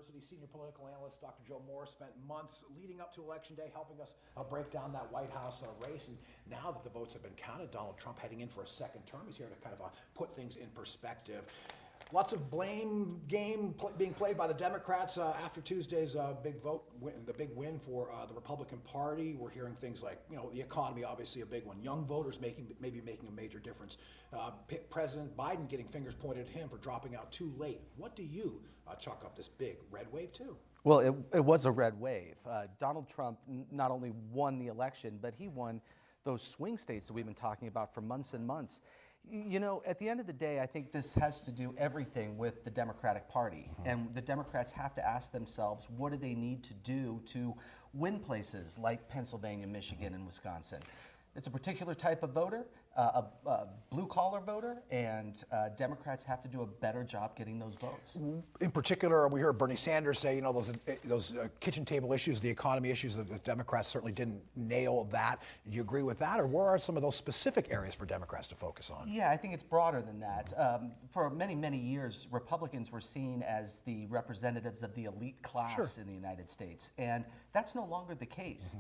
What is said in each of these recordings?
University senior political analyst Dr. Joe Morris spent months leading up to Election Day helping us break down that White House race. And now that the votes have been counted, Donald Trump heading in for a second term. He's here to kind of put things in perspective. Lots of blame game being played by the Democrats after Tuesday's big win for the Republican Party. We're hearing things like, the economy, obviously a big one. Young voters maybe making a major difference. President Biden getting fingers pointed at him for dropping out too late. What do you chalk up this big red wave to? Well, it was a red wave. Donald Trump not only won the election, but he won those swing states that we've been talking about for months and months. At the end of the day, I think this has to do everything with the Democratic Party. And the Democrats have to ask themselves, what do they need to do to win places like Pennsylvania, Michigan, and Wisconsin? It's a particular type of voter, a blue-collar voter, and Democrats have to do a better job getting those votes. In particular, we heard Bernie Sanders say, those kitchen table issues, the economy issues, the Democrats certainly didn't nail that. Do you agree with that, or where are some of those specific areas for Democrats to focus on? Yeah, I think it's broader than that. For many, many years, Republicans were seen as the representatives of the elite class in the United States, and that's no longer the case.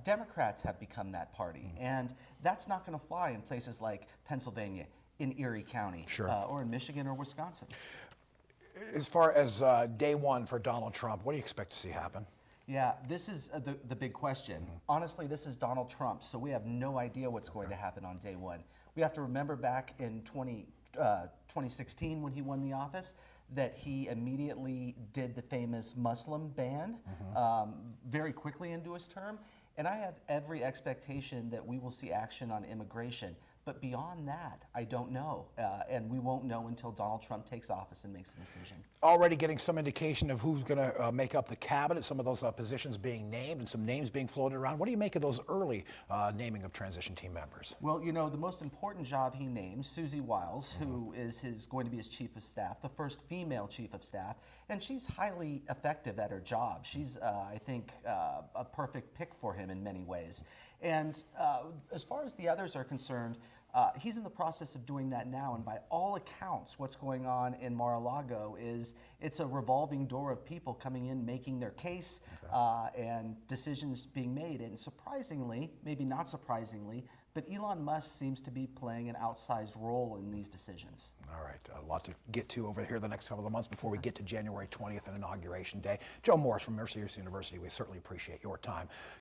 Democrats have become that party, and that's not going to fly in places like Pennsylvania, in Erie County, or in Michigan or Wisconsin. As far as day one for Donald Trump, what do you expect to see happen? Yeah, this is the big question. Honestly, this is Donald Trump, so we have no idea what's going to happen on day one. We have to remember back in 2016 when he won the office that he immediately did the famous Muslim ban very quickly into his term. And I have every expectation that we will see action on immigration. But beyond that, I don't know. And we won't know until Donald Trump takes office and makes a decision. Already getting some indication of who's going to make up the cabinet, some of those positions being named and some names being floated around. What do you make of those early naming of transition team members? Well, the most important job he named, Susie Wiles, who is going to be his chief of staff, the first female chief of staff, and she's highly effective at her job. She's, I think, a perfect pick for him in many ways. And as far as the others are concerned, he's in the process of doing that now, and by all accounts, what's going on in Mar-a-Lago is it's a revolving door of people coming in, making their case, and decisions being made. And surprisingly, maybe not surprisingly, but Elon Musk seems to be playing an outsized role in these decisions. All right, a lot to get to over here the next couple of months before we get to January 20th and Inauguration Day. Joe Morris from Mercyhurst University, we certainly appreciate your time.